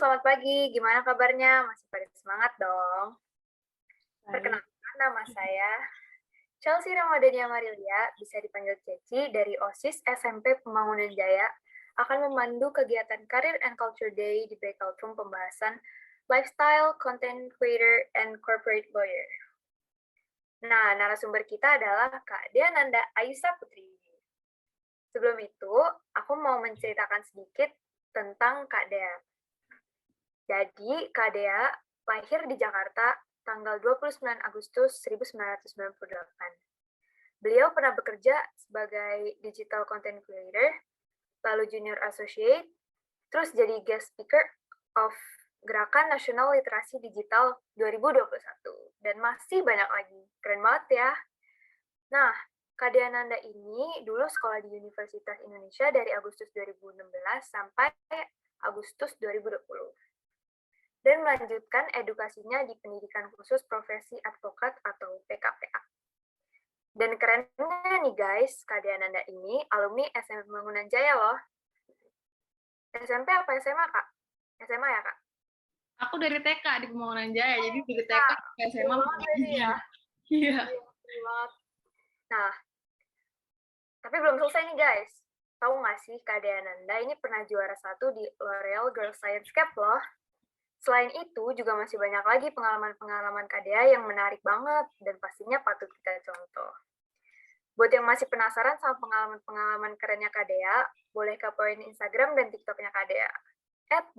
selamat pagi. Gimana kabarnya? Masih pada semangat dong? Baik. Perkenalkan, nama saya Chelsea Ramadhania Marilia, bisa dipanggil Ceci, dari OSIS SMP Pembangunan Jaya, akan memandu kegiatan Career and Culture Day di breakout room pembahasan Lifestyle, Content Creator, and Corporate Lawyer. Nah, narasumber kita adalah Kak Dea Nanda Ayusa Putri. Sebelum itu, aku mau menceritakan sedikit tentang Kak Dea. Jadi, Kak Dea lahir di Jakarta tanggal 29 Agustus 1998. Beliau pernah bekerja sebagai digital content creator, lalu junior associate, terus jadi guest speaker of Gerakan Nasional Literasi Digital 2021, dan masih banyak lagi. Keren banget ya. Nah, Kak Dea Nanda ini dulu sekolah di Universitas Indonesia dari Agustus 2016 sampai Agustus 2020. Dan melanjutkan edukasinya di Pendidikan Khusus Profesi Advokat atau PKPA. Dan kerennya nih guys, Kak Dea Nanda ini alumni SMP Pembangunan Jaya loh. SMP apa SMA, Kak? SMA ya, Kak? Aku dari TK di Pembangunan Jaya, jadi dari TK Kak, ke seru SMA banget Pembangunan berarti ya. Jaya. Iya. Iya, seru banget. Nah, tapi belum selesai nih guys. Tahu nggak sih Kak Dea Nanda ini pernah juara 1 di L'Oreal Girls Science Cup loh. Selain itu, juga masih banyak lagi pengalaman-pengalaman Kak Dea yang menarik banget dan pastinya patut kita contoh. Buat yang masih penasaran sama pengalaman-pengalaman kerennya Kak Dea, boleh kepoin Instagram dan TikTok-nya Kak Dea,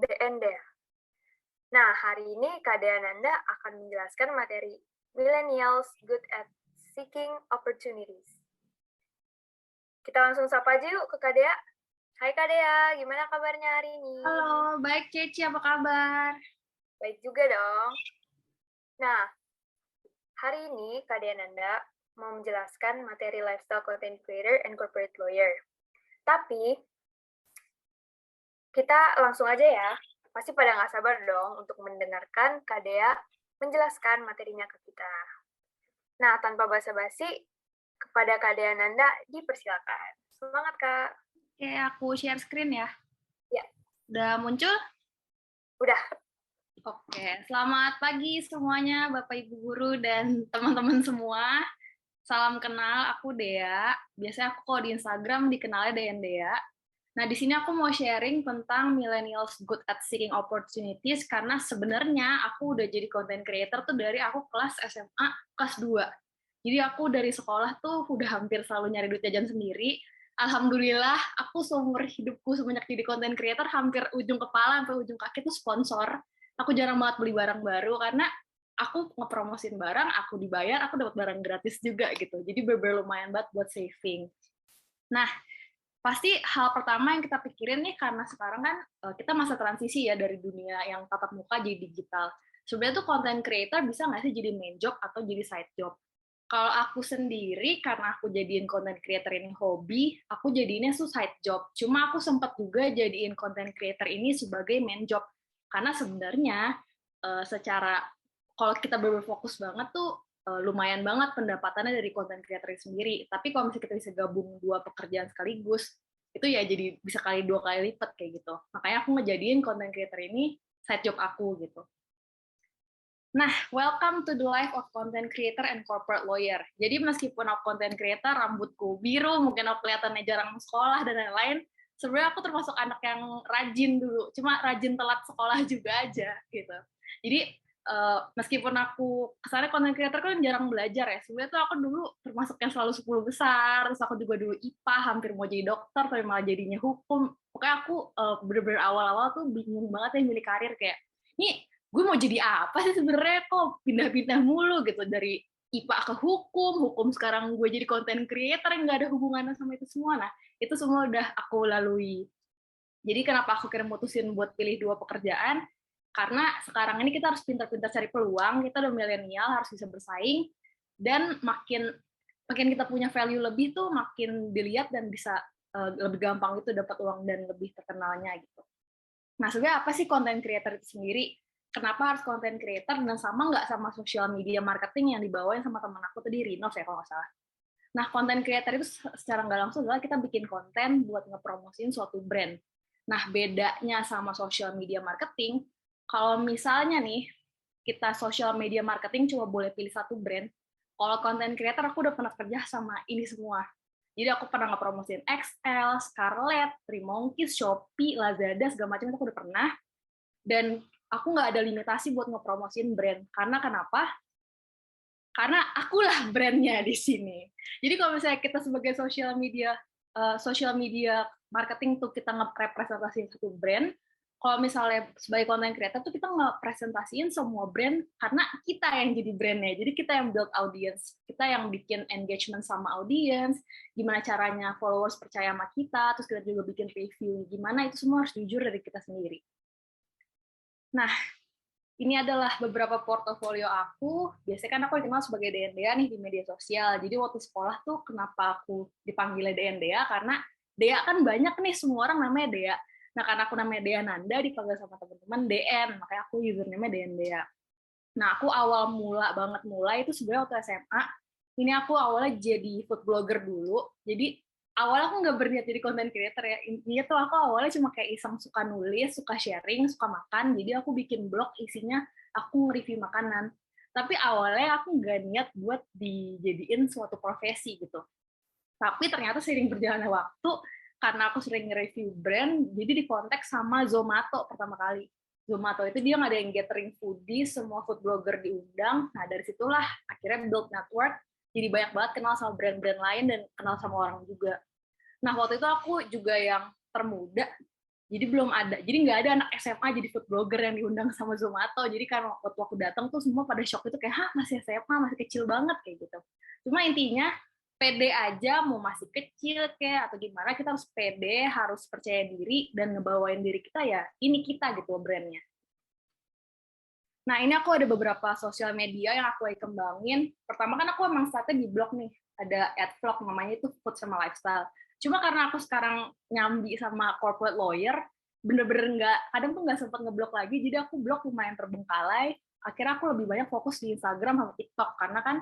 @dndea. Nah, hari ini Kak Dea Nanda akan menjelaskan materi Millennials Good at Seeking Opportunities. Kita langsung sapa aja yuk ke Kak Dea. Hai Kak Dea, gimana kabarnya hari ini? Halo, baik Ceci, apa kabar? Baik juga dong. Nah, hari ini Kak Dea Nanda mau menjelaskan materi Lifestyle Content Creator and Corporate Lawyer. Tapi, kita langsung aja ya. Pasti pada nggak sabar dong untuk mendengarkan Kak Dea menjelaskan materinya ke kita. Nah, tanpa basa-basi, kepada Kak Dea Nanda dipersilakan. Semangat, Kak. Oke, aku share screen ya. Ya. Udah muncul? Udah. Oke, selamat pagi semuanya Bapak Ibu Guru dan teman-teman semua. Salam kenal, aku Dea. Biasanya aku kalau di Instagram dikenalnya Dea. Nah, di sini aku mau sharing tentang millennials good at seeking opportunities karena sebenarnya aku udah jadi content creator tuh dari aku kelas SMA kelas 2. Jadi aku dari sekolah tuh udah hampir selalu nyari duit jajan sendiri. Alhamdulillah, aku seumur hidupku semenjak jadi content creator hampir ujung kepala sampai ujung kaki tuh sponsor. Aku jarang banget beli barang baru karena aku ngepromosin barang, aku dibayar, aku dapat barang gratis juga gitu. Jadi bener-bener lumayan banget buat saving. Nah, pasti hal pertama yang kita pikirin nih karena sekarang kan kita masa transisi ya dari dunia yang tatap muka jadi digital. Sebenarnya tuh content creator bisa nggak sih jadi main job atau jadi side job? Kalau aku sendiri, karena aku jadiin content creator ini hobi, aku jadiinnya tuh side job. Cuma aku sempat juga jadiin content creator ini sebagai main job. Karena sebenarnya secara kalau kita berfokus banget tuh lumayan banget pendapatannya dari content creator sendiri. Tapi kalau misalnya kita bisa gabung dua pekerjaan sekaligus, itu ya jadi bisa kali 2 kali lipat kayak gitu. Makanya aku ngejadiin content creator ini side job aku gitu. Nah, welcome to the life of content creator and corporate lawyer. Jadi meskipun aku content creator, rambutku biru, mungkin aku kelihatannya jarang sekolah dan lain-lain, sebenarnya aku termasuk anak yang rajin dulu, cuma rajin telat sekolah juga aja gitu. Jadi meskipun aku kesannya content creator kan jarang belajar ya, sebenarnya tuh aku dulu termasuk yang selalu 10 besar, terus aku juga dulu IPA, hampir mau jadi dokter, tapi malah jadinya hukum. Pokoknya aku bener-bener awal-awal tuh bingung banget ya milih karir kayak, ini gue mau jadi apa sih sebenarnya, kok pindah-pindah mulu gitu dari IPA ke hukum sekarang gue jadi content creator yang nggak ada hubungannya sama itu semua. Nah, itu semua udah aku lalui. Jadi kenapa aku kira mutusin buat pilih 2 pekerjaan? Karena sekarang ini kita harus pintar-pintar cari peluang, kita udah milenial, harus bisa bersaing, dan makin kita punya value lebih tuh makin dilihat dan bisa lebih gampang itu dapat uang dan lebih terkenalnya gitu. Nah, sebenarnya apa sih content creator itu sendiri? Kenapa harus content creator dan sama nggak sama social media marketing yang dibawain sama teman aku tadi, Rinov ya kalau nggak salah. Nah, content creator itu secara nggak langsung adalah kita bikin konten buat ngepromosin suatu brand. Nah, bedanya sama social media marketing, Kalau misalnya nih, kita social media marketing cuma boleh pilih satu brand, kalau content creator aku udah pernah kerja sama ini semua. Jadi aku pernah ngepromosiin XL, Scarlett, Three Monkeys, Shopee, Lazada, segala macam itu aku udah pernah. Dan aku nggak ada limitasi buat ngepromosiin brand. Karena kenapa? Karena akulah brandnya di sini. Jadi kalau misalnya kita sebagai social media marketing tuh kita ngerepresentasiin satu brand, kalau misalnya sebagai content creator tuh kita ngepresentasiin semua brand karena kita yang jadi brandnya. Jadi kita yang build audience, kita yang bikin engagement sama audience, gimana caranya followers percaya sama kita, terus kita juga bikin review gimana, itu semua harus jujur dari kita sendiri. Nah, ini adalah beberapa portofolio aku. Biasanya kan aku dikenal sebagai DNDA nih di media sosial. Jadi waktu sekolah tuh kenapa aku dipanggilnya DNDA? Karena Dea kan banyak nih, semua orang namanya Dea. Nah, karena aku namanya Dea Nanda, dipanggil sama teman-teman DN, makanya aku username-nya DNDA. Nah, aku awal mulai itu sebenarnya waktu SMA. Ini aku awalnya jadi food blogger dulu. Jadi awalnya aku nggak berniat jadi content creator ya. Intinya tuh aku awalnya cuma kayak iseng suka nulis, suka sharing, suka makan. Jadi aku bikin blog isinya aku nge-review makanan. Tapi awalnya aku nggak niat buat dijadiin suatu profesi gitu. Tapi ternyata seiring berjalannya waktu, karena aku sering nge-review brand, jadi dikontak sama Zomato pertama kali. Zomato itu dia ngadain gathering foodie, semua food blogger diundang. Nah, dari situlah akhirnya build network, jadi banyak banget kenal sama brand-brand lain dan kenal sama orang juga. Nah, waktu itu aku juga yang termuda, jadi belum ada. Jadi nggak ada anak SMA jadi food blogger yang diundang sama Zomato. Jadi kan waktu aku datang tuh semua pada shock itu kayak, hah masih SMA, masih kecil banget kayak gitu. Cuma intinya pede aja, mau masih kecil kayak atau gimana, kita harus pede, harus percaya diri dan ngebawain diri kita ya. Ini kita gitu brandnya. Nah, ini aku ada beberapa sosial media yang aku lagi kembangin. Pertama kan aku emang startnya di blog nih, ada advlog namanya itu Food sama Lifestyle. Cuma karena aku sekarang nyambi sama corporate lawyer, bener-bener nggak, kadang tuh nggak sempet ngeblok lagi, jadi aku blog lumayan terbengkalai. Akhirnya aku lebih banyak fokus di Instagram sama TikTok, karena kan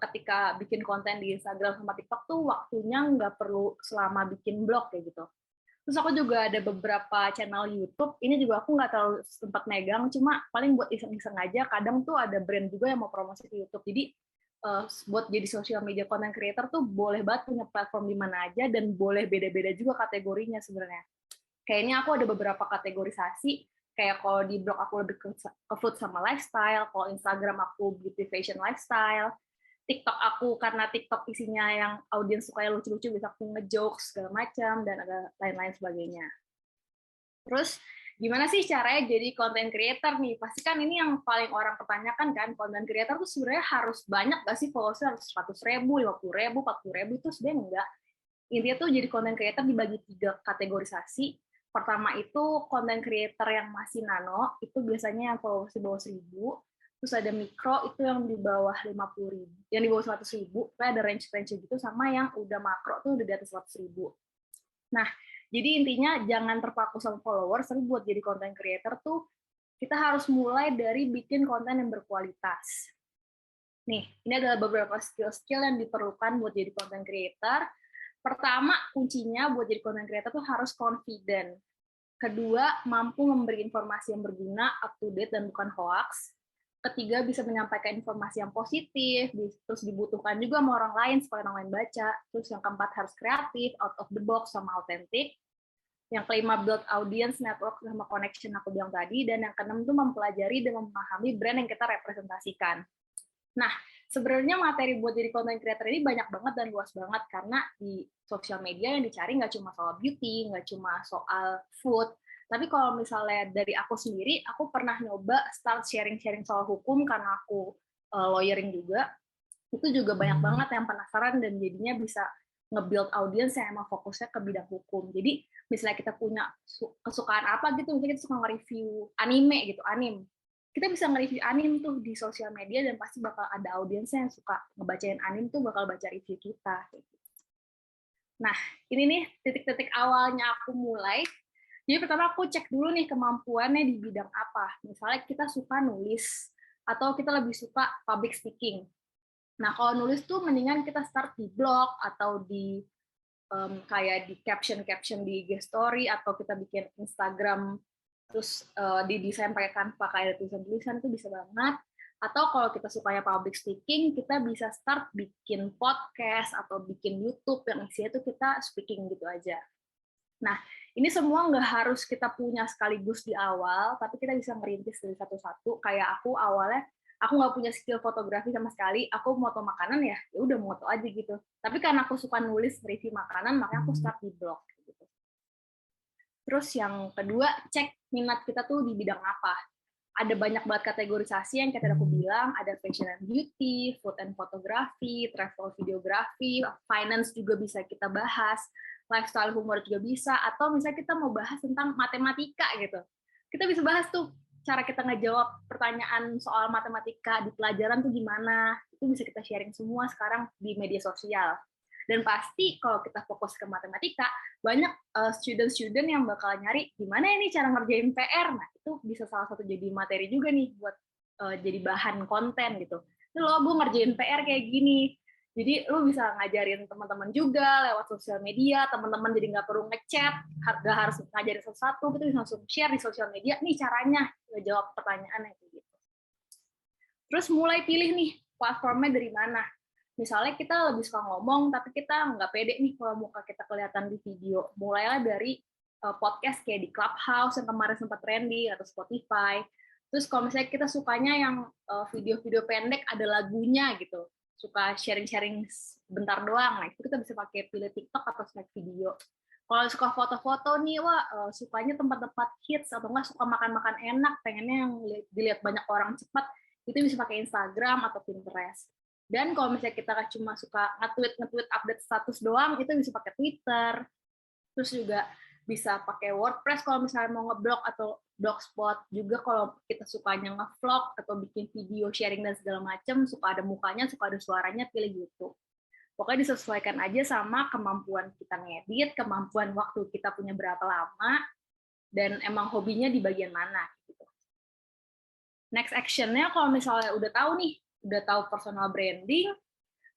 ketika bikin konten di Instagram sama TikTok tuh waktunya nggak perlu selama bikin blog kayak gitu. Terus aku juga ada beberapa channel YouTube. Ini juga aku nggak terlalu sempat megang, cuma paling buat iseng-iseng aja. Kadang tuh ada brand juga yang mau promosi ke YouTube. Jadi buat jadi social media content creator tuh boleh banget punya platform di mana aja dan boleh beda-beda juga kategorinya sebenarnya. Kayaknya aku ada beberapa kategorisasi. Kayak kalau di blog aku lebih ke food sama lifestyle, kalau Instagram aku beauty fashion lifestyle, TikTok aku karena TikTok isinya yang audiens suka yang lucu-lucu, bisa aku ngejokes segala macam dan ada lain-lain sebagainya. Terus gimana sih caranya jadi content creator nih? Pasti kan ini yang paling orang pertanyakan kan, content creator tuh sebenarnya harus banyak gak sih followersnya, harus 100.000, 50.000, 40.000, itu sebenarnya enggak. Intinya tuh jadi content creator dibagi 3 kategorisasi. Pertama itu content creator yang masih nano, itu biasanya yang followers di bawah 1.000. Terus ada mikro, itu yang di bawah 50.000, yang di bawah 100.000, ada range-range gitu, sama yang udah makro tuh udah di atas 100.000. Nah, jadi intinya jangan terpaku sama followers, tapi buat jadi content creator tuh kita harus mulai dari bikin konten yang berkualitas. Nih, ini adalah beberapa skill-skill yang diperlukan buat jadi content creator. Pertama, kuncinya buat jadi content creator tuh harus confident. Kedua, mampu memberi informasi yang berguna, up to date, dan bukan hoax. Ketiga, bisa menyampaikan informasi yang positif, terus dibutuhkan juga sama orang lain supaya orang lain baca. Terus yang keempat, harus kreatif, out of the box, sama autentik. Yang kelima, build audience, network, sama connection aku bilang tadi. Dan yang keenam itu mempelajari dan memahami brand yang kita representasikan. Nah, sebenarnya materi buat jadi content creator ini banyak banget dan luas banget, karena di sosial media yang dicari nggak cuma soal beauty, nggak cuma soal food, tapi kalau misalnya dari aku sendiri, aku pernah nyoba start sharing-sharing soal hukum karena aku lawyering juga, itu juga banyak banget yang penasaran dan jadinya bisa nge-build audience yang emang fokusnya ke bidang hukum. Jadi misalnya kita punya kesukaan apa gitu, misalnya kita suka nge-review anime gitu, kita bisa nge-review anime tuh di sosial media dan pasti bakal ada audiensnya yang suka ngebacain anime tuh bakal baca review kita. Nah, ini nih titik-titik awalnya aku mulai. Jadi pertama aku cek dulu nih kemampuannya di bidang apa. Misalnya kita suka nulis atau kita lebih suka public speaking. Nah, kalau nulis tuh mendingan kita start di blog atau di kayak di caption-caption di IG story atau kita bikin Instagram terus didesain pakai Canva kayak tulisan-tulisan itu bisa banget. Atau kalau kita sukanya public speaking, kita bisa start bikin podcast atau bikin YouTube yang isinya itu kita speaking gitu aja. Nah, ini semua nggak harus kita punya sekaligus di awal, tapi kita bisa merintis dari satu-satu. Kayak aku awalnya, aku nggak punya skill fotografi sama sekali, aku moto makanan ya udah moto aja gitu. Tapi karena aku suka nulis review makanan, makanya aku start di blog. Gitu. Terus yang kedua, cek minat kita tuh di bidang apa. Ada banyak banget kategorisasi yang kayak aku bilang, ada fashion and beauty, food and photography, travel videography, finance juga bisa kita bahas, lifestyle humor juga bisa, atau misalnya kita mau bahas tentang matematika gitu. Kita bisa bahas tuh cara kita ngejawab pertanyaan soal matematika di pelajaran tuh gimana, itu bisa kita sharing semua sekarang di media sosial. Dan pasti kalau kita fokus ke matematika, banyak student-student yang bakal nyari gimana ini cara ngerjain PR. Nah, itu bisa salah satu jadi materi juga nih buat jadi bahan konten gitu. Ini lo gue ngerjain PR kayak gini. Jadi lo bisa ngajarin teman-teman juga lewat sosial media, teman-teman jadi nggak perlu ngechat, nggak harus ngajarin satu-satu, gitu bisa langsung share di sosial media, nih caranya ngejawab pertanyaan kayak gitu. Terus mulai pilih nih platformnya dari mana. Misalnya kita lebih suka ngomong, tapi kita nggak pede nih kalau muka kita kelihatan di video. Mulailah dari podcast kayak di Clubhouse yang kemarin sempat trendy, atau Spotify. Terus kalau misalnya kita sukanya yang video-video pendek, ada lagunya gitu. Suka sharing-sharing bentar doang, nah itu kita bisa pakai pilih TikTok atau snack video. Kalau suka foto-foto nih, wah sukanya tempat-tempat hits, atau nggak suka makan-makan enak, pengennya yang dilihat banyak orang cepat, itu bisa pakai Instagram atau Pinterest. Dan kalau misalnya kita cuma suka nge-tweet update status doang, itu bisa pakai Twitter. Terus juga bisa pakai WordPress kalau misalnya mau ngeblog, atau Blogspot. Juga kalau kita sukanya nge-vlog atau bikin video sharing dan segala macam, suka ada mukanya, suka ada suaranya, pilih YouTube. Pokoknya disesuaikan aja sama kemampuan kita ngedit, kemampuan waktu kita punya berapa lama, dan emang hobinya di bagian mana. Gitu. Next action-nya kalau misalnya udah tahu nih, udah tahu personal branding,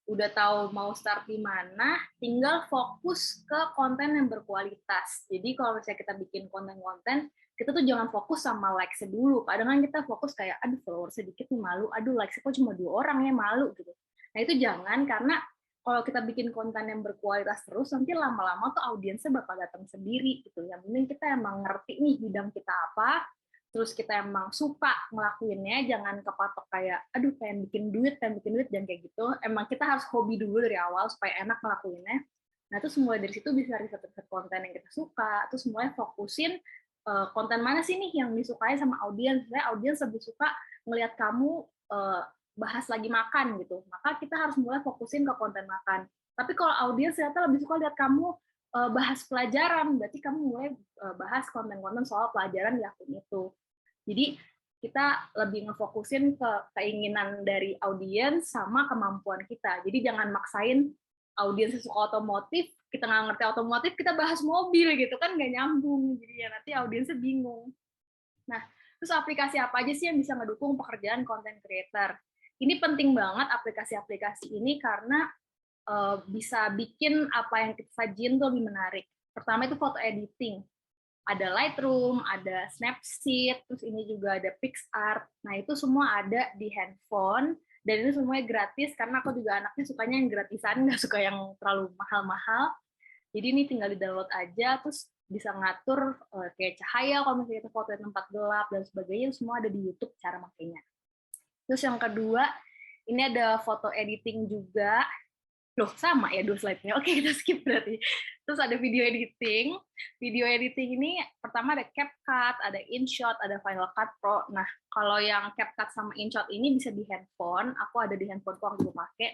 udah tahu mau start di mana, tinggal fokus ke konten yang berkualitas. Jadi kalau misalnya kita bikin konten-konten, kita tuh jangan fokus sama likes dulu. Kadang kan kita fokus kayak, aduh follower sedikit nih malu, aduh likes kok cuma 2 orang ya malu gitu. Nah itu jangan, karena kalau kita bikin konten yang berkualitas terus, nanti lama-lama tuh audiensnya bakal datang sendiri gitu. Yang penting kita emang ngerti nih bidang kita apa, terus kita emang suka ngelakuinnya, jangan kepatok kayak, aduh pengen bikin duit, jangan kayak gitu. Emang kita harus hobi dulu dari awal supaya enak ngelakuinnya. Nah, terus mulai dari situ bisa riset-riset konten yang kita suka, terus mulai fokusin konten mana sih nih yang disukai sama audiens. Saya audiens lebih suka ngelihat kamu bahas lagi makan gitu, maka kita harus mulai fokusin ke konten makan. Tapi kalau audiens ternyata lebih suka lihat kamu bahas pelajaran, berarti kamu mulai bahas konten-konten soal pelajaran di akun itu. Jadi kita lebih ngefokusin ke keinginan dari audiens sama kemampuan kita. Jadi jangan maksain audiens suka otomotif, kita nggak ngerti otomotif, kita bahas mobil gitu kan nggak nyambung. Jadi ya nanti audiensnya bingung. Nah, terus aplikasi apa aja sih yang bisa ngedukung pekerjaan content creator? Ini penting banget aplikasi-aplikasi ini karena bisa bikin apa yang kita sajiin tuh lebih menarik. Pertama itu foto editing. Ada Lightroom, ada Snapseed, terus ini juga ada PixArt. Nah, itu semua ada di handphone, dan itu semuanya gratis, karena aku juga anaknya sukanya yang gratisan, nggak suka yang terlalu mahal-mahal. Jadi ini tinggal di-download aja, terus bisa ngatur kayak cahaya, kalau misalnya kita foto di tempat gelap, dan sebagainya, semua ada di YouTube cara makainya. Terus yang kedua, ini ada foto editing juga. Loh, sama ya 2 slide-nya. Oke, kita skip berarti. Terus ada video editing. Video editing ini pertama ada CapCut, ada InShot, ada Final Cut Pro. Nah, kalau yang CapCut sama InShot ini bisa di handphone. Aku ada di handphone aku juga pakai.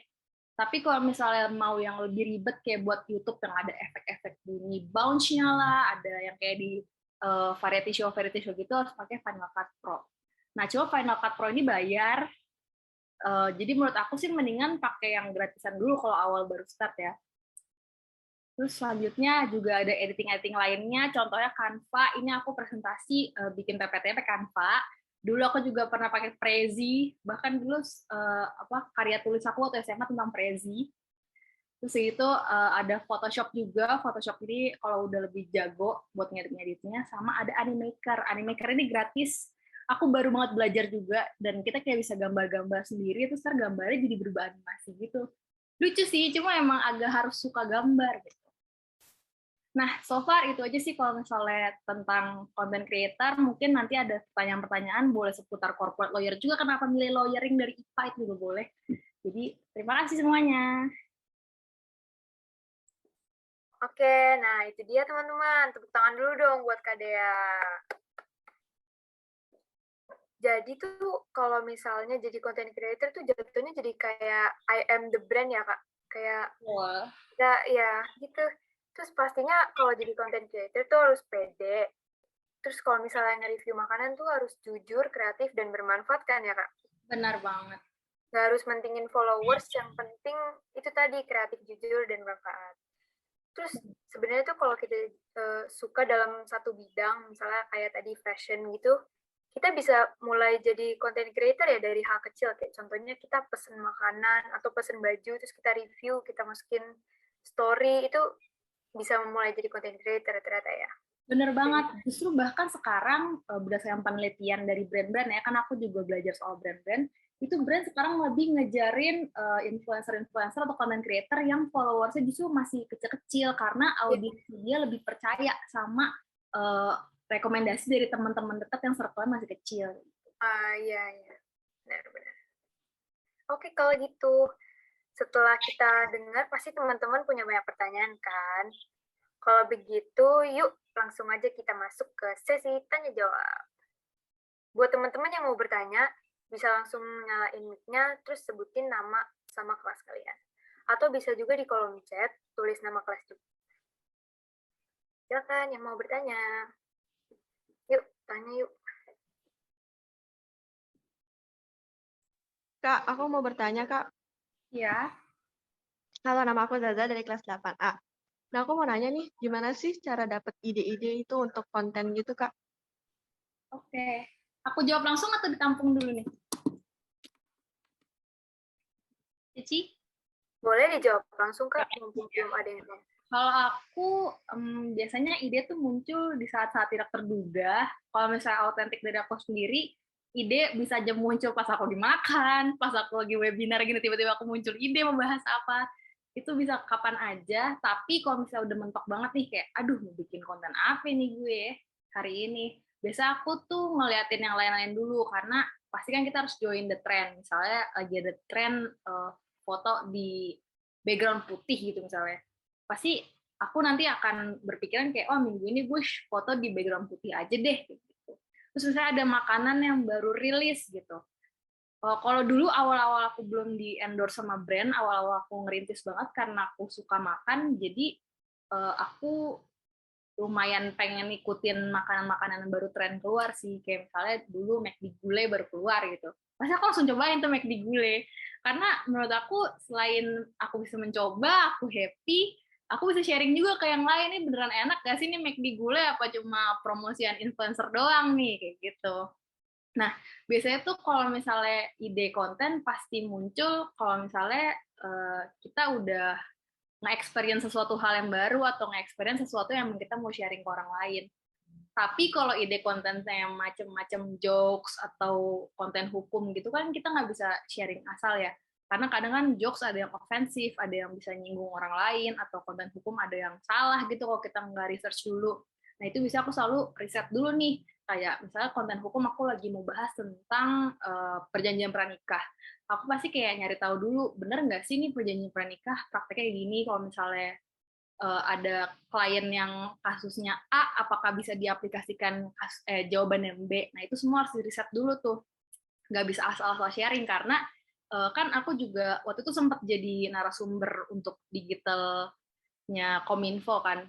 Tapi kalau misalnya mau yang lebih ribet kayak buat YouTube yang ada efek-efek bunyi bounce-nya lah, ada yang kayak di variety show gitu, harus pakai Final Cut Pro. Nah, coba Final Cut Pro ini bayar. Jadi menurut aku sih mendingan pakai yang gratisan dulu kalau awal baru start ya. Terus selanjutnya juga ada editing-editing lainnya, contohnya Canva. Ini aku presentasi bikin PPT pakai Canva. Dulu aku juga pernah pakai Prezi, bahkan dulu karya tulis aku waktu SMA tentang Prezi. Terus itu ada Photoshop juga. Photoshop ini kalau udah lebih jago buat ngedit-ngeditnya, sama ada Animaker. Animaker ini gratis. Aku baru banget belajar juga, dan kita kayak bisa gambar-gambar sendiri, terus ntar gambarnya jadi berubah animasi gitu. Lucu sih, cuma emang agak harus suka gambar gitu. Nah, so far itu aja sih kalau misalnya tentang content creator. Mungkin nanti ada pertanyaan-pertanyaan, boleh seputar corporate lawyer juga, kenapa milih lawyering dari IPA itu juga boleh. Jadi, terima kasih semuanya. Oke, nah itu dia teman-teman. Tepuk tangan dulu dong buat Kak Dea. Jadi tuh kalau misalnya jadi content creator tuh jatuhnya jadi kayak I am the brand ya Kak. Kayak Wah. ya gitu. Terus pastinya kalau jadi content creator tuh harus pede. Terus kalau misalnya nge-review makanan tuh harus jujur, kreatif, dan bermanfaat kan ya Kak? Benar banget. Nggak harus mentingin followers, yang penting itu tadi kreatif, jujur, dan bermanfaat. Terus sebenarnya tuh kalau kita suka dalam satu bidang, misalnya kayak tadi fashion gitu, kita bisa mulai jadi content creator ya dari hal kecil. Kayak contohnya kita pesen makanan atau pesen baju, terus kita review, kita masukin story, itu bisa mulai jadi content creator ternyata ya. Bener banget. Justru bahkan sekarang berdasarkan penelitian dari brand-brand ya, kan aku juga belajar soal brand-brand, itu brand sekarang lebih ngejarin influencer-influencer atau content creator yang followersnya justru masih kecil-kecil karena audiens dia lebih percaya sama rekomendasi dari teman-teman dekat yang circle masih kecil. Iya, iya. Benar-benar. Oke, kalau gitu. Setelah kita dengar, pasti teman-teman punya banyak pertanyaan, kan? Kalau begitu, yuk langsung aja kita masuk ke sesi tanya-jawab. Buat teman-teman yang mau bertanya, bisa langsung nyalain mic-nya, terus sebutin nama sama kelas kalian. Atau bisa juga di kolom chat, tulis nama kelas juga. Silakan yang mau bertanya. Yuk, tanya yuk. Kak, aku mau bertanya, Kak. Ya. Halo, nama aku Zaza dari kelas 8A. Nah, aku mau nanya nih, gimana sih cara dapet ide-ide itu untuk konten gitu, Kak? Oke. Aku jawab langsung atau ditampung dulu nih? Cici? Boleh dijawab langsung, Kak, mumpung belum ada yang tahu. Kalau aku biasanya ide tuh muncul di saat-saat tidak terduga. Kalau misalnya autentik dari aku sendiri, ide bisa aja muncul pas aku lagi makan, pas aku lagi webinar gini, tiba-tiba aku muncul ide mau bahas apa. Itu bisa kapan aja, tapi kalau misalnya udah mentok banget nih, kayak, aduh mau bikin konten apa nih gue hari ini. Biasa aku tuh ngeliatin yang lain-lain dulu, karena pasti kan kita harus join the trend. Misalnya lagi ada trend foto di background putih gitu misalnya, pasti aku nanti akan berpikiran kayak, oh minggu ini gue foto di background putih aja deh gitu. Terus misalnya ada makanan yang baru rilis gitu. Kalau dulu awal-awal aku belum di endorse sama brand, awal-awal aku ngerintis banget karena aku suka makan, jadi aku lumayan pengen ikutin makanan-makanan yang baru tren keluar sih. Kayak misalnya dulu McD gulai baru keluar gitu. Pasti aku langsung cobain tuh McD gulai. Karena menurut aku selain aku bisa mencoba, aku happy, aku bisa sharing juga ke yang lain, nih beneran enak gak sih nih McD gulai, apa cuma promosian influencer doang nih, kayak gitu. Nah, biasanya tuh kalau misalnya ide konten pasti muncul kalau misalnya kita udah nge-experience sesuatu hal yang baru atau nge-experience sesuatu yang kita mau sharing ke orang lain. Tapi kalau ide kontennya yang macam-macam jokes atau konten hukum gitu kan kita nggak bisa sharing asal ya. Karena kadang kan jokes ada yang ofensif, ada yang bisa nyinggung orang lain, atau konten hukum ada yang salah gitu kalau kita nggak research dulu. Nah itu bisa aku selalu riset dulu nih. Kayak misalnya konten hukum aku lagi mau bahas tentang perjanjian pranikah. Aku pasti kayak nyari tahu dulu, bener nggak sih nih perjanjian pranikah prakteknya kayak gini, kalau misalnya ada klien yang kasusnya A, apakah bisa diaplikasikan jawaban yang B. Nah, itu semua harus di-riset dulu tuh. Nggak bisa asal-asal sharing, karena kan aku juga waktu itu sempat jadi narasumber untuk digitalnya Kominfo kan.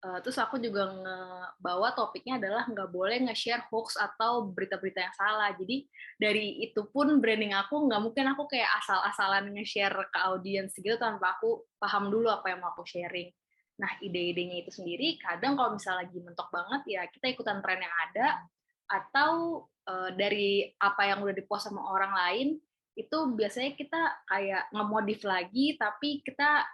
Terus aku juga ngebawa topiknya adalah nggak boleh nge-share hoax atau berita-berita yang salah. Jadi dari itu pun branding aku nggak mungkin aku kayak asal-asalan nge-share ke audiens gitu tanpa aku paham dulu apa yang mau aku sharing. Nah, ide-idenya itu sendiri, kadang kalau misalnya lagi mentok banget, ya kita ikutan tren yang ada, atau dari apa yang udah di-post sama orang lain, itu biasanya kita kayak ngemodif lagi, tapi kita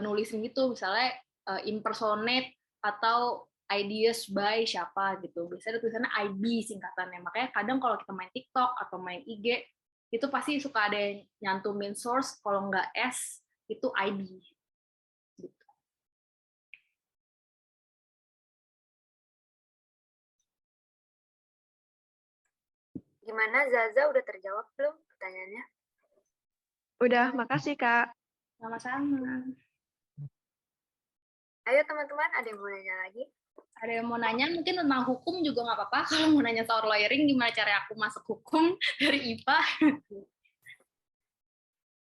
nulisin gitu, misalnya impersonate atau ideas by siapa gitu. Biasanya ada tulisannya IB singkatannya. Makanya kadang kalau kita main TikTok atau main IG, itu pasti suka ada yang nyantumin source, kalau nggak S, itu IB. Gitu. Gimana Zaza, udah terjawab belum pertanyaannya? Udah, makasih Kak. Sama-sama. Ayo teman-teman, ada yang mau nanya lagi? Ada yang mau nanya mungkin tentang hukum juga nggak apa-apa. Kalau mau nanya soal lawyering, gimana cara aku masuk hukum dari IPA?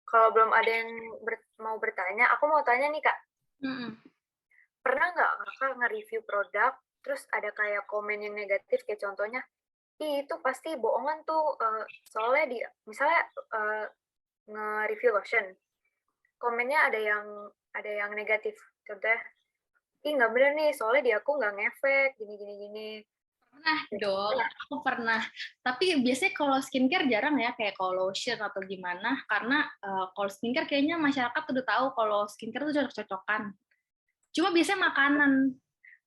Kalau belum ada yang mau bertanya, aku mau tanya nih Kak. Pernah nggak Kakak nge-review produk, terus ada kayak komen yang negatif, kayak contohnya, itu pasti bohongan tuh, soalnya misalnya nge-review lotion, komennya ada yang negatif, contohnya, nggak bener nih, soalnya di aku nggak ngefek, gini. Pernah dong, aku pernah. Tapi biasanya kalau skincare jarang ya, kayak kalau lotion atau gimana, karena kalau skincare kayaknya masyarakat udah tahu kalau skincare tuh cocok-cocokan. Cuma biasanya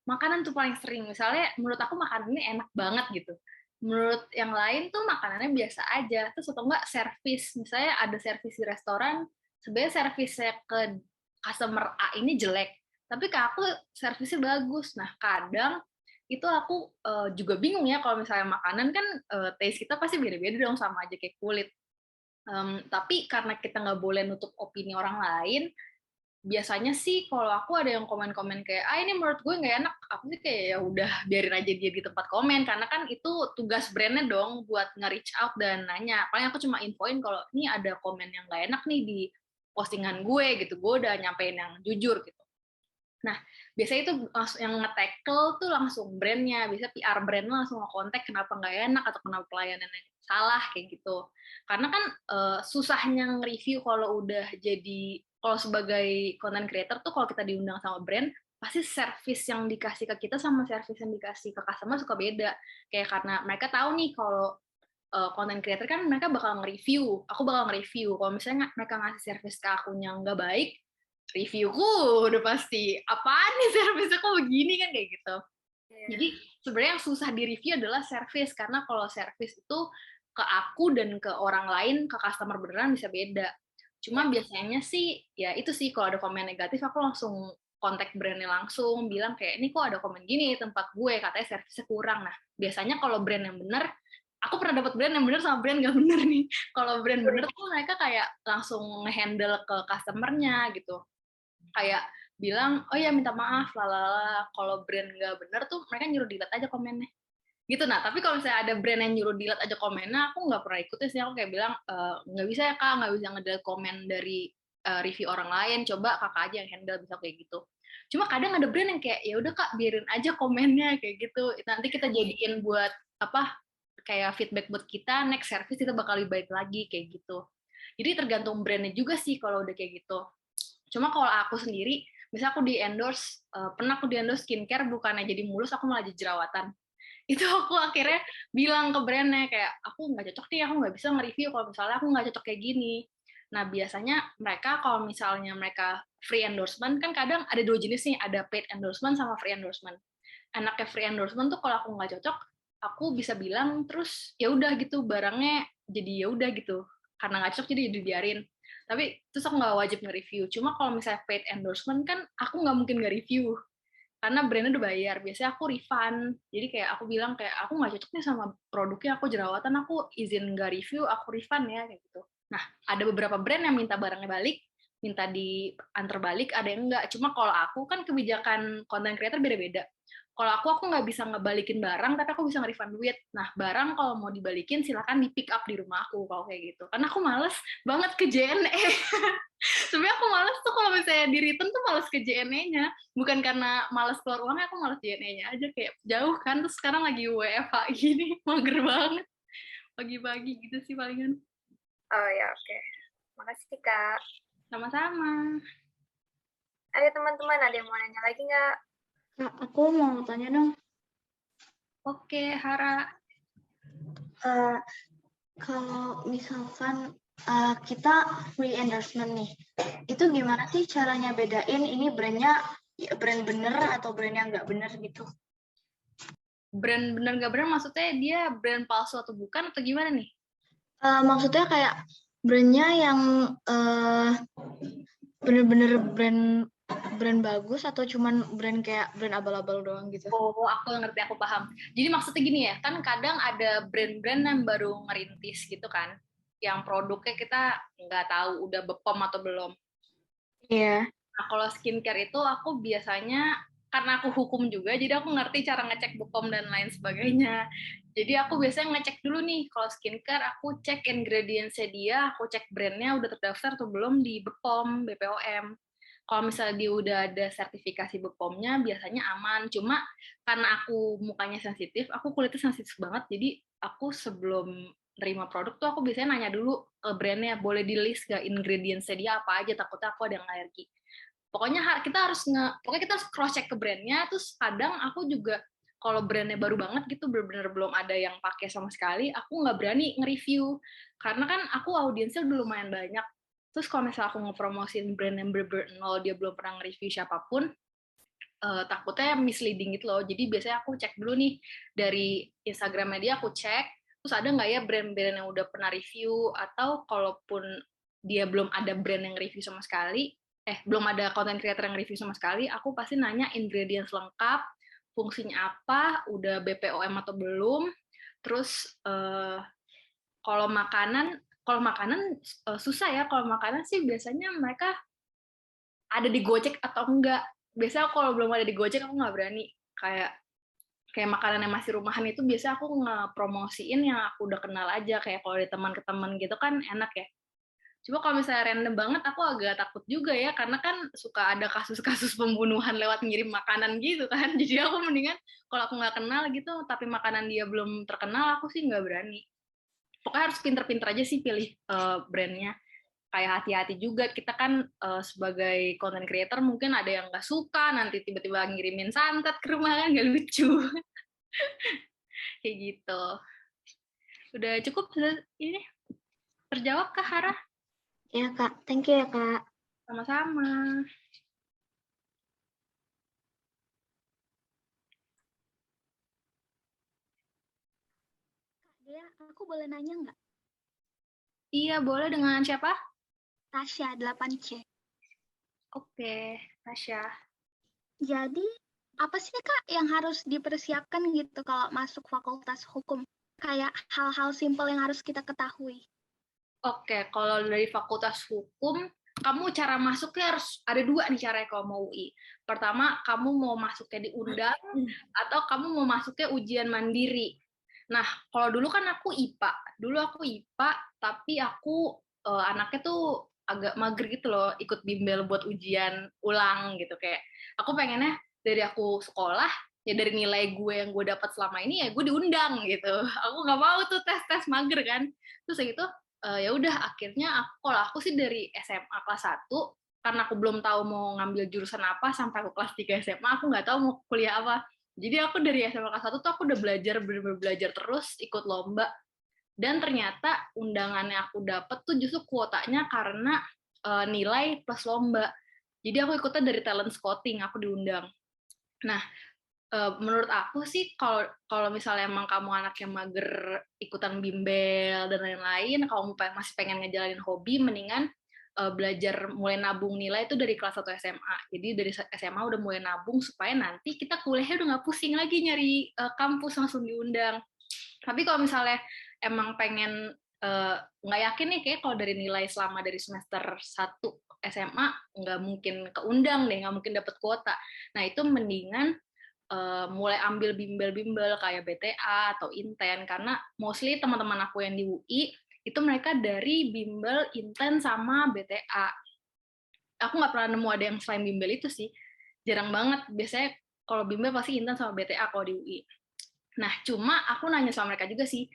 makanan tuh paling sering. Misalnya menurut aku makanan ini enak banget gitu. Menurut yang lain tuh makanannya biasa aja. Terus atau enggak servis, misalnya ada servis di restoran, sebenarnya servisnya ke customer A ini jelek, tapi ke aku servisnya bagus. Nah kadang itu aku juga bingung ya, kalau misalnya makanan kan taste kita pasti beda-beda dong, sama aja kayak kulit. Tapi karena kita nggak boleh nutup opini orang lain, biasanya sih kalau aku ada yang komen-komen kayak ini menurut gue nggak enak, aku sih kayak ya udah biarin aja dia di tempat komen, karena kan itu tugas brandnya dong buat nge-reach out dan nanya. Paling aku cuma infoin kalau ini ada komen yang nggak enak nih di postingan gue gitu, gue udah nyampein yang jujur gitu. Nah, biasanya itu yang nge-tackle tuh langsung brandnya, bisa PR brandnya langsung nge-kontak kenapa nggak enak atau kenapa pelayanannya salah kayak gitu. Karena kan susahnya nge-review kalau udah jadi, kalau sebagai content creator tuh kalau kita diundang sama brand, pasti service yang dikasih ke kita sama service yang dikasih ke customer suka beda. Kayak karena mereka tahu nih kalau content creator kan mereka bakal nge-review, aku bakal nge-review. Kalau misalnya mereka ngasih service ke akunnya nggak baik, reviewku udah pasti apaan nih servisnya kok begini kan kayak gitu. Jadi sebenarnya yang susah di review adalah service, karena kalau service itu ke aku dan ke orang lain, ke customer beneran bisa beda. Cuma biasanya sih ya itu sih, kalau ada komen negatif aku langsung kontak brandnya langsung, bilang kayak ini kok ada komen gini di tempat gue, katanya service-nya kurang. Nah biasanya kalau brand yang bener, aku pernah dapat brand yang bener sama brand nggak bener nih. Kalau brand bener tuh mereka kayak langsung nge-handle ke customernya gitu, kayak bilang oh ya minta maaf lalala. Kalau brand nggak bener tuh mereka nyuruh delete aja komennya gitu. Nah tapi kalau misalnya ada brand yang nyuruh delete aja komennya, aku nggak pernah ikutin sih. Aku kayak bilang nggak bisa ya kak, nggak bisa nge-delete komen dari review orang lain, coba kakak aja yang handle, bisa kayak gitu. Cuma kadang ada brand yang kayak ya udah kak biarin aja komennya kayak gitu, nanti kita jadiin buat apa, kayak feedback buat kita, next service kita bakal lebih baik lagi kayak gitu. Jadi tergantung brandnya juga sih kalau udah kayak gitu. Cuma kalau aku sendiri, misalnya aku di endorse, pernah aku di endorse skincare, bukannya jadi mulus, aku malah jadi jerawatan. Itu aku akhirnya bilang ke brandnya kayak aku nggak cocok nih, aku nggak bisa nge-review kalau misalnya aku nggak cocok kayak gini. Nah biasanya mereka kalau misalnya mereka free endorsement, kan kadang ada dua jenis nih, ada paid endorsement sama free endorsement. Enaknya free endorsement tuh kalau aku nggak cocok, aku bisa bilang terus ya udah gitu, barangnya jadi ya udah gitu, karena nggak cocok jadi dibiarin. Tapi terus aku nggak wajib nge-review. Cuma kalau misalnya paid endorsement kan aku nggak mungkin nge-review, karena brandnya udah bayar. Biasanya aku refund. Jadi kayak aku bilang kayak aku nggak cocok nih sama produknya, aku jerawatan, aku izin nggak review, aku refund ya kayak gitu. Nah ada beberapa brand yang minta barangnya balik, minta diantar balik, ada yang enggak. Cuma kalau aku kan kebijakan content creator beda-beda. Kalau aku nggak bisa ngebalikin barang, tapi aku bisa nge-refund duit. Nah, barang kalau mau dibalikin, silakan di-pick up di rumah aku, kalau kayak gitu. Karena aku males banget ke JNE. Sebenarnya aku males tuh kalau misalnya di return tuh males ke JNE-nya. Bukan karena males keluar uangnya, aku males JNE-nya aja. Kayak jauh kan, terus sekarang lagi WFH gini, mager banget. Pagi-pagi gitu sih palingan. Oh ya, oke. Makasih Kak. Sama-sama. Ayo teman-teman, ada yang mau nanya lagi nggak? Kak, aku mau tanya dong. Oke, Hara. Kalau misalkan kita free endorsement nih. Itu gimana sih caranya bedain ini brandnya brand bener atau brand yang nggak bener gitu? Brand bener nggak bener maksudnya dia brand palsu atau bukan atau gimana nih? Maksudnya kayak brandnya yang bener-bener brand bagus atau cuman brand kayak brand abal-abal doang gitu? Oh, aku ngerti, aku paham. Jadi maksudnya gini ya, kan kadang ada brand-brand yang baru ngerintis gitu kan, yang produknya kita nggak tahu udah bepom atau belum. Iya. Nah, kalau skincare itu aku biasanya, karena aku hukum juga, jadi aku ngerti cara ngecek bepom dan lain sebagainya. Jadi aku biasanya ngecek dulu nih, kalau skincare aku cek ingredients-nya dia, aku cek brandnya udah terdaftar atau belum di BPOM, BPOM. Kalau misalnya dia udah ada sertifikasi BPOM-nya, biasanya aman. Cuma karena aku mukanya sensitif, aku kulitnya sensitif banget, jadi aku sebelum nerima produk tuh aku biasanya nanya dulu ke brandnya, boleh di list gak ingredients-nya dia apa aja, takutnya aku ada yang alergi. Pokoknya pokoknya kita harus cross check ke brandnya. Terus kadang aku juga kalau brandnya baru banget gitu, benar-benar belum ada yang pakai sama sekali, aku nggak berani nge-review karena kan aku audiensnya udah lumayan banyak. Terus kalau misalnya aku ngepromosin brand yang bener-bener nol, dia belum pernah nge-review siapapun, takutnya misleading gitu loh. Jadi biasanya aku cek dulu nih dari Instagramnya dia, aku cek terus ada nggak ya brand-brand yang udah pernah review, atau kalaupun dia belum ada brand yang review sama sekali, belum ada content creator yang review sama sekali, aku pasti nanya ingredients lengkap, fungsinya apa, udah BPOM atau belum. Terus kalau makanan susah ya. Kalau makanan sih biasanya mereka ada di Gojek atau enggak. Biasanya kalau belum ada di Gojek aku nggak berani. Kayak makanan yang masih rumahan itu biasa aku ngepromosiin yang aku udah kenal aja, kayak kalau di teman ke teman gitu kan enak ya. Cuma kalau misalnya random banget aku agak takut juga ya, karena kan suka ada kasus-kasus pembunuhan lewat ngirim makanan gitu kan. Jadi aku mendingan kalau aku nggak kenal gitu tapi makanan dia belum terkenal, aku sih nggak berani. Pokoknya harus pinter-pinter aja sih pilih brandnya. Kayak hati-hati juga, kita kan sebagai content creator mungkin ada yang nggak suka, nanti tiba-tiba ngirimin santet ke rumah, kan nggak lucu. Kayak gitu. Udah cukup ini terjawab Kak Hara? Ya Kak, thank you ya Kak. Sama-sama. Dia, aku boleh nanya nggak? Iya, boleh. Dengan siapa? Tasya 8C. Oke, Tasya. Jadi, apa sih Kak yang harus dipersiapkan gitu kalau masuk fakultas hukum? Kayak hal-hal simpel yang harus kita ketahui. Oke, kalau dari Fakultas Hukum, kamu cara masuknya harus ada dua nih caranya kalau mau UI. Pertama, kamu mau masuknya diundang, atau kamu mau masuknya ujian mandiri. Nah, kalau dulu kan aku IPA. Dulu aku IPA, tapi aku anaknya tuh agak mager gitu loh, ikut bimbel buat ujian ulang gitu. Kayak aku pengennya dari aku sekolah, ya dari nilai gue yang gue dapat selama ini, ya gue diundang gitu. Aku nggak mau tuh tes-tes mager kan. Terus gitu, ya udah akhirnya kalau aku sih dari SMA kelas 1, karena aku belum tahu mau ngambil jurusan apa sampai aku kelas 3 SMA, aku nggak tahu mau kuliah apa. Jadi aku dari SMA kelas 1 tuh aku udah bener-bener belajar terus, ikut lomba. Dan ternyata undangannya aku dapet tuh justru kuotanya karena nilai plus lomba. Jadi aku ikutnya dari talent scouting, aku diundang. Nah, menurut aku sih kalau kalau misalnya emang kamu anak yang mager ikutan bimbel dan lain-lain, kamu masih pengen ngejalanin hobi, mendingan belajar mulai nabung nilai itu dari kelas 1 SMA. Jadi dari SMA udah mulai nabung supaya nanti kita kuliahnya udah nggak pusing lagi nyari kampus, langsung diundang. Tapi kalau misalnya emang pengen nggak yakin nih, kayak kalau dari nilai selama dari semester 1 SMA nggak mungkin keundang deh, nggak mungkin dapat kuota. Nah itu mendingan mulai ambil bimbel-bimbel kayak BTA atau Inten, karena mostly teman-teman aku yang di UI itu mereka dari bimbel, Inten, sama BTA. Aku nggak pernah nemu ada yang selain bimbel itu sih, jarang banget. Biasanya kalau bimbel pasti Inten sama BTA kalau di UI. Nah, cuma aku nanya sama mereka juga sih,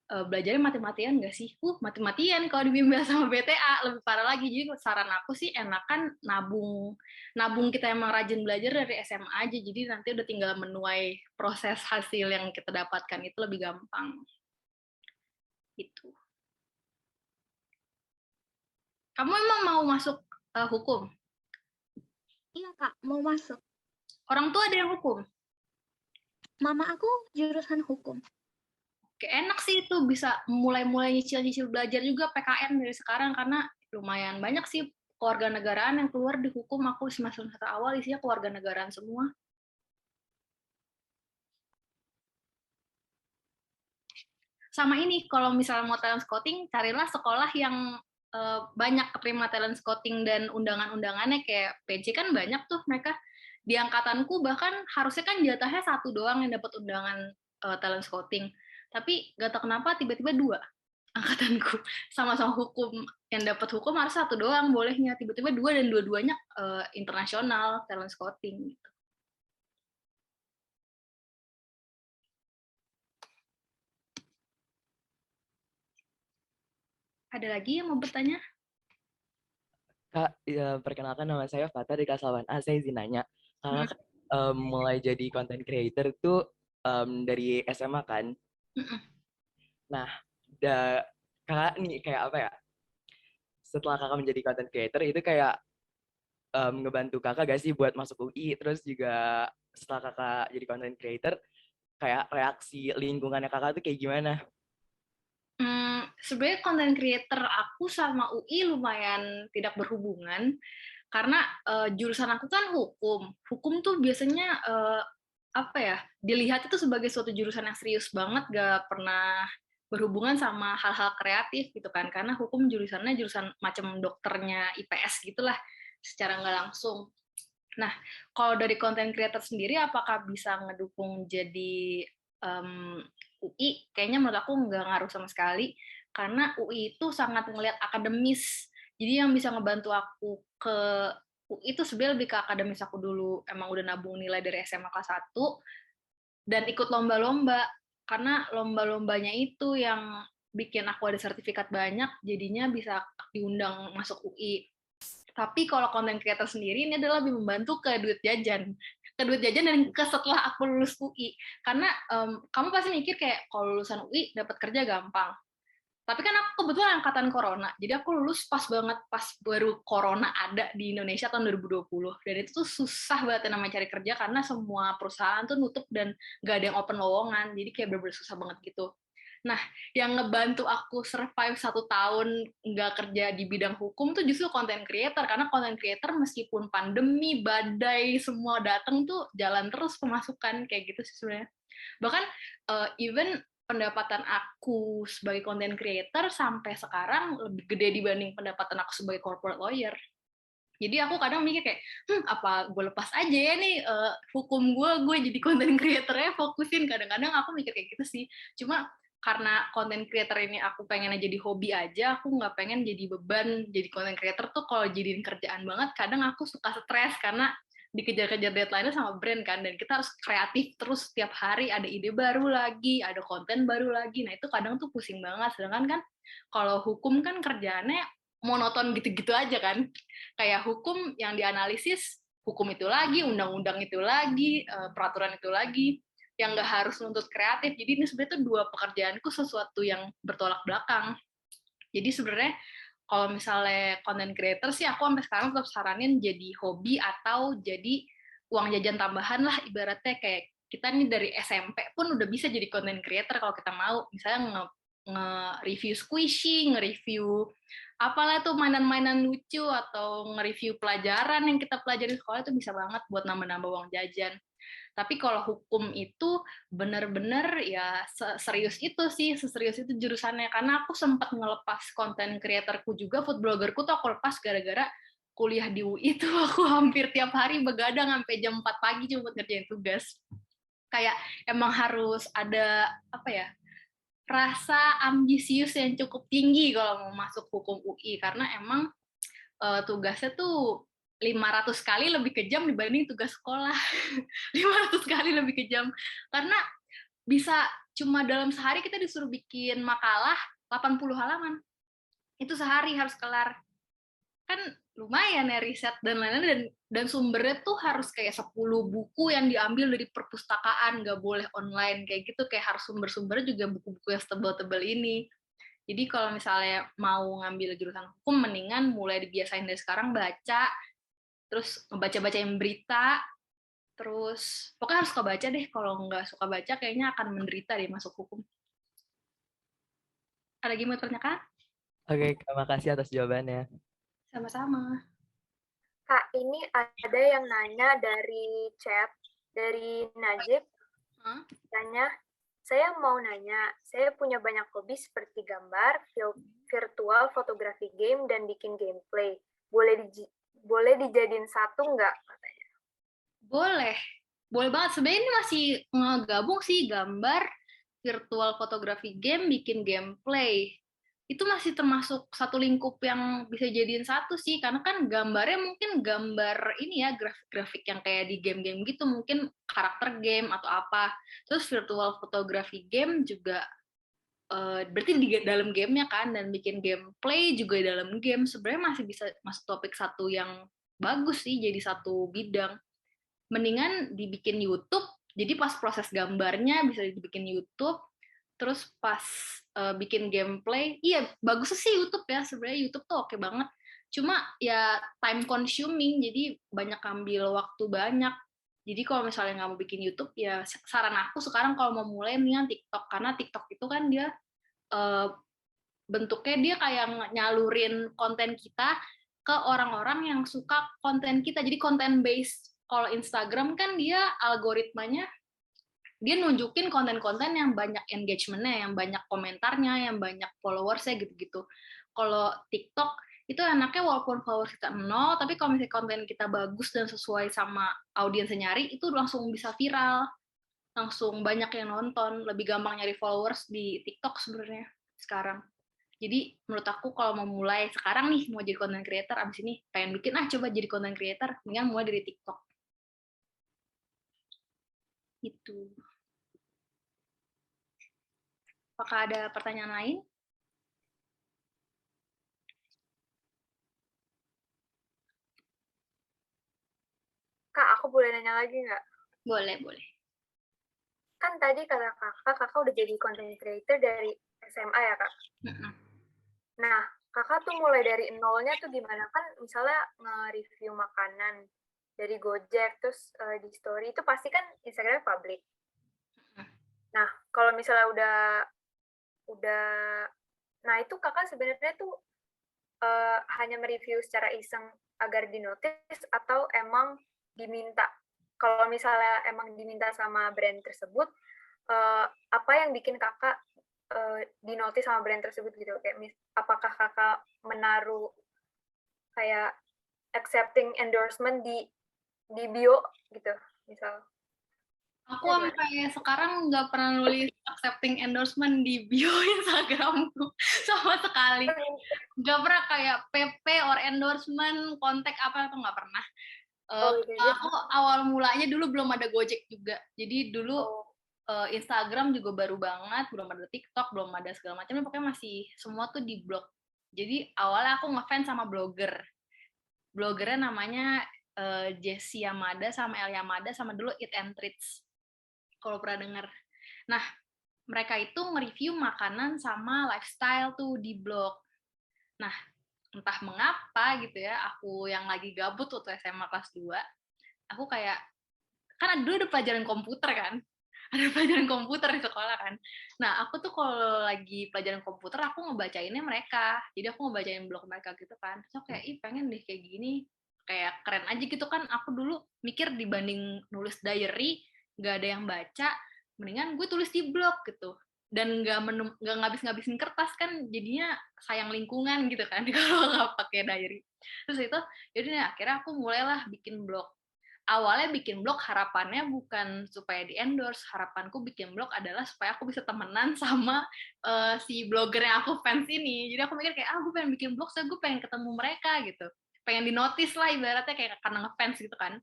belajarnya mati-matian nggak sih? Mati-matian kalau di bimbel sama BTA, lebih parah lagi. Jadi saran aku sih enakan nabung. Nabung kita emang rajin belajar dari SMA aja, jadi nanti udah tinggal menuai proses hasil yang kita dapatkan itu lebih gampang. Gitu. Kamu emang mau masuk hukum? Iya Kak, mau masuk. Orang tua ada yang hukum? Mama aku jurusan hukum. Kayak enak sih itu bisa mulai-mulai nyicil-nyicil belajar juga PKN dari sekarang, karena lumayan banyak sih kewarganegaraan yang keluar di hukum. Aku semester awal isinya kewarganegaraan semua. Sama ini, kalau misalnya mau talent scouting, carilah sekolah yang banyak keterima talent scouting dan undangan-undangannya. Kayak PC kan banyak tuh mereka. Di angkatanku bahkan harusnya kan jatahnya 1 doang yang dapat undangan talent scouting. Tapi gak tau kenapa tiba-tiba 2 angkatanku. Sama-sama hukum. Yang dapat hukum harus 1 doang bolehnya. Tiba-tiba 2 dan dua-duanya internasional talent scouting. Ada lagi yang mau bertanya? Kak, ya, perkenalkan nama saya Fatah di kelas 8A. Saya izin nanya, kakak mulai jadi content creator tuh dari SMA kan? Nah, kakak nih kayak apa ya? Setelah kakak menjadi content creator itu kayak ngebantu kakak gak sih buat masuk UI? Terus juga setelah kakak jadi content creator, kayak reaksi lingkungannya kakak tuh kayak gimana? Sebenarnya content creator aku sama UI lumayan tidak berhubungan, karena jurusan aku kan hukum. Hukum tuh biasanya apa ya, dilihat itu sebagai suatu jurusan yang serius banget, gak pernah berhubungan sama hal-hal kreatif gitu kan, karena hukum jurusannya jurusan macam dokternya IPS gitulah secara nggak langsung. Nah, kalau dari content creator sendiri, apakah bisa ngedukung jadi UI? Kayaknya menurut aku nggak ngaruh sama sekali, karena UI itu sangat ngelihat akademis. Jadi yang bisa ngebantu aku ke UI itu sebenarnya lebih ke akademis aku dulu. Emang udah nabung nilai dari SMA kelas 1, dan ikut lomba-lomba. Karena lomba-lombanya itu yang bikin aku ada sertifikat banyak, jadinya bisa diundang masuk UI. Tapi kalau content creator sendiri ini adalah lebih membantu ke duit jajan dan ke setelah aku lulus UI. Karena kamu pasti mikir kayak kalau lulusan UI dapat kerja gampang. Tapi kan aku kebetulan angkatan corona, jadi aku lulus pas banget pas baru corona ada di Indonesia tahun 2020. Dan itu tuh susah banget namanya cari kerja, karena semua perusahaan tuh nutup dan gak ada yang open lowongan, jadi kayak bener-bener susah banget gitu. Nah, yang ngebantu aku survive 1 tahun nggak kerja di bidang hukum tuh justru content creator, karena content creator meskipun pandemi, badai, semua datang tuh jalan terus pemasukan, kayak gitu sih sebenarnya. Bahkan even pendapatan aku sebagai content creator sampai sekarang lebih gede dibanding pendapatan aku sebagai corporate lawyer. Jadi aku kadang mikir kayak, apa gue lepas aja ya nih hukum gue jadi content creator-nya fokusin. Kadang-kadang aku mikir kayak gitu sih. Cuma karena content creator ini aku pengennya jadi hobi aja, aku nggak pengen jadi beban. Jadi content creator tuh kalau jadiin kerjaan banget, kadang aku suka stres karena dikejar-kejar deadline-nya sama brand kan, dan kita harus kreatif terus setiap hari, ada ide baru lagi, ada konten baru lagi. Nah itu kadang tuh pusing banget. Sedangkan kan kalau hukum kan kerjaannya monoton gitu-gitu aja kan, kayak hukum yang dianalisis hukum itu lagi, undang-undang itu lagi, peraturan itu lagi, yang nggak harus nuntut kreatif. Jadi ini sebenarnya tuh 2 pekerjaanku sesuatu yang bertolak belakang. Jadi sebenarnya kalau misalnya content creator sih aku sampai sekarang tetap saranin jadi hobi atau jadi uang jajan tambahan lah, ibaratnya kayak kita nih dari SMP pun udah bisa jadi content creator kalau kita mau. Misalnya nge-review squishy, nge-review apalah tuh mainan-mainan lucu, atau nge-review pelajaran yang kita pelajari di sekolah, itu bisa banget buat nambah-nambah uang jajan. Tapi kalau hukum itu bener-bener ya serius itu sih, seserius itu jurusannya. Karena aku sempat ngelepas konten kreatorku juga, food bloggerku tuh aku lepas gara-gara kuliah di UI itu aku hampir tiap hari begadang sampai jam 4 pagi cuma buat ngerjain tugas. Kayak emang harus ada apa ya, rasa ambisius yang cukup tinggi kalau mau masuk hukum UI, karena emang tugasnya tuh 500 kali lebih kejam dibanding tugas sekolah. 500 kali lebih kejam. Karena bisa cuma dalam sehari kita disuruh bikin makalah 80 halaman. Itu sehari harus kelar. Kan lumayan ya riset dan lain-lain, dan sumbernya tuh harus kayak 10 buku yang diambil dari perpustakaan, nggak boleh online kayak gitu, kayak harus sumber-sumbernya juga buku-buku yang tebal-tebal ini. Jadi kalau misalnya mau ngambil jurusan hukum, mendingan mulai dibiasain dari sekarang baca, terus ngebaca-bacain berita, terus pokoknya harus suka baca deh. Kalau nggak suka baca, kayaknya akan menderita deh masuk hukum. Ada lagi mau ditanyakan? Oke, terima kasih atas jawabannya. Sama-sama. Kak, ini ada yang nanya dari chat, dari Najib. Tanya, saya mau nanya, saya punya banyak hobi seperti gambar, virtual, fotografi game, dan bikin gameplay. Boleh dijadiin satu nggak? Katanya. Boleh. Boleh banget. Sebenarnya ini masih ngegabung sih, gambar, virtual fotografi game, bikin gameplay. Itu masih termasuk satu lingkup yang bisa jadiin satu sih, karena kan gambarnya mungkin gambar ini ya, grafik-grafik yang kayak di game-game gitu, mungkin karakter game atau apa. Terus virtual fotografi game juga berarti di dalam gamenya kan, dan bikin gameplay juga di dalam game. Sebenarnya masih bisa masuk topik satu yang bagus sih, jadi satu bidang. Mendingan dibikin YouTube, jadi pas proses gambarnya bisa dibikin YouTube, terus pas bikin gameplay, iya bagus sih YouTube ya, sebenarnya YouTube tuh oke banget. Cuma ya time consuming, jadi banyak ambil waktu banyak. Jadi kalau misalnya nggak mau bikin YouTube, ya saran aku sekarang kalau mau mulai mendingan TikTok, karena TikTok itu kan dia bentuknya dia kayak nyalurin konten kita ke orang-orang yang suka konten kita, jadi konten based. Kalau Instagram kan dia algoritmanya, dia nunjukin konten-konten yang banyak engagement-nya, yang banyak komentarnya, yang banyak followersnya gitu-gitu. Kalau TikTok itu enaknya walaupun followers kita 0, tapi kalau misalnya konten kita bagus dan sesuai sama audiens yang nyari, itu langsung bisa viral, langsung banyak yang nonton. Lebih gampang nyari followers di TikTok sebenarnya sekarang. Jadi menurut aku kalau mau mulai sekarang nih, mau jadi content creator, abis ini pengen bikin, coba jadi content creator, mendingan mulai dari TikTok. Itu. Apakah ada pertanyaan lain? Kak, aku boleh nanya lagi nggak? Boleh, boleh. Kan tadi kata kakak udah jadi content creator dari SMA ya, Kak? Nah, kakak tuh mulai dari nolnya tuh gimana? Kan misalnya nge-review makanan dari Gojek, terus di story, itu pasti kan Instagram public. Nah, kalau misalnya udah, nah itu kakak sebenarnya tuh hanya mereview secara iseng agar dinotis atau emang diminta? Kalau misalnya emang diminta sama brand tersebut, apa yang bikin kakak dinotis sama brand tersebut gitu? Kayak apakah kakak menaruh kayak accepting endorsement di bio gitu, misal? Aku sampai sekarang nggak pernah nulis accepting endorsement di bio Instagramku sama sekali. Nggak pernah kayak PP or endorsement, kontak apa itu nggak pernah. Aku awal mulanya dulu belum ada Gojek juga. Jadi dulu Instagram juga baru banget, belum ada TikTok, belum ada segala macamnya, pokoknya masih semua tuh di blog. Jadi awalnya aku ngefans sama blogger. Bloggernya namanya Jessie Yamada sama El Yamada sama dulu Eat and Treats. Kalau pernah dengar. Nah, mereka itu nge-review makanan sama lifestyle tuh di blog. Nah, entah mengapa gitu ya, aku yang lagi gabut waktu SMA kelas 2, aku kayak, kan dulu ada pelajaran komputer kan, ada pelajaran komputer di sekolah kan. Nah, aku tuh kalau lagi pelajaran komputer, aku ngebacainnya mereka. Jadi aku ngebacain blog mereka gitu kan. So kayak, pengen deh kayak gini, kayak keren aja gitu kan. Aku dulu mikir dibanding nulis diary, nggak ada yang baca, mendingan gue tulis di blog gitu. Dan nggak ngabis-ngabisin kertas kan, jadinya sayang lingkungan gitu kan kalau nggak pakai diary. Terus itu, jadi akhirnya aku mulailah bikin blog. Awalnya bikin blog harapannya bukan supaya di endorse, harapanku bikin blog adalah supaya aku bisa temenan sama si blogger yang aku fans ini. Jadi aku mikir kayak, gue pengen bikin blog, so gue pengen ketemu mereka gitu, pengen di notice lah ibaratnya, kayak karena ngefans gitu kan.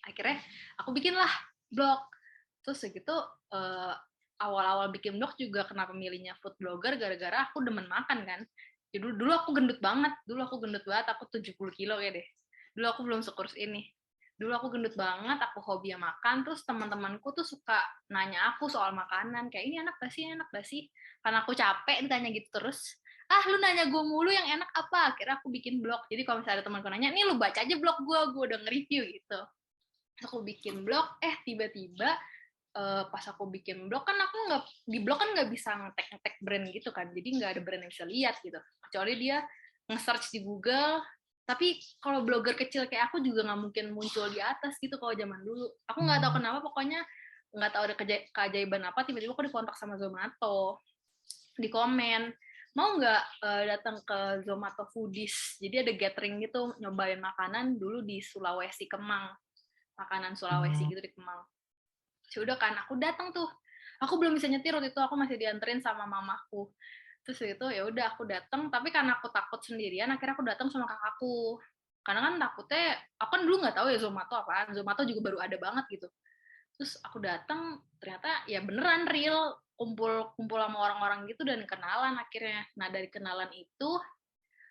Akhirnya aku bikinlah blog. Terus segitu awal-awal bikin blog juga kenapa milihnya food blogger, gara-gara aku demen makan kan. Jadi dulu aku gendut banget, aku 70 kilo kayak deh. Dulu aku belum sekurus ini. Dulu aku gendut banget, aku hobi makan, terus teman-temanku tuh suka nanya aku soal makanan, kayak ini enak gak sih, enak gak sih? Karena aku capek ditanya gitu terus, lu nanya gue mulu yang enak apa? Akhirnya aku bikin blog. Jadi kalau misalnya ada temanku nanya, nih lu baca aja blog gue udah nge-review gitu. Terus aku bikin blog, tiba-tiba pas aku bikin blog kan aku nggak, di blog kan nggak bisa ngetek brand gitu kan, jadi nggak ada brand yang bisa lihat gitu, kecuali dia nge-search di Google. Tapi kalau blogger kecil kayak aku juga nggak mungkin muncul di atas gitu kalau zaman dulu. Aku nggak tahu kenapa, pokoknya nggak tahu ada keajaiban apa, tiba-tiba aku dikontak sama Zomato, di komen, mau nggak datang ke Zomato Foodies. Jadi ada gathering gitu, nyobain makanan dulu di Sulawesi, Kemang, makanan Sulawesi gitu di Kemang. Sudah kan, aku datang tuh. Aku belum bisa nyetir waktu itu, aku masih dianterin sama mamaku. Terus itu ya udah aku datang, tapi karena aku takut sendirian, akhirnya aku datang sama kakakku. Karena kan takutnya, aku kan dulu nggak tahu ya Zomato apaan. Zomato juga baru ada banget gitu. Terus aku datang, ternyata ya beneran real, kumpul sama orang-orang gitu dan kenalan akhirnya. Nah dari kenalan itu,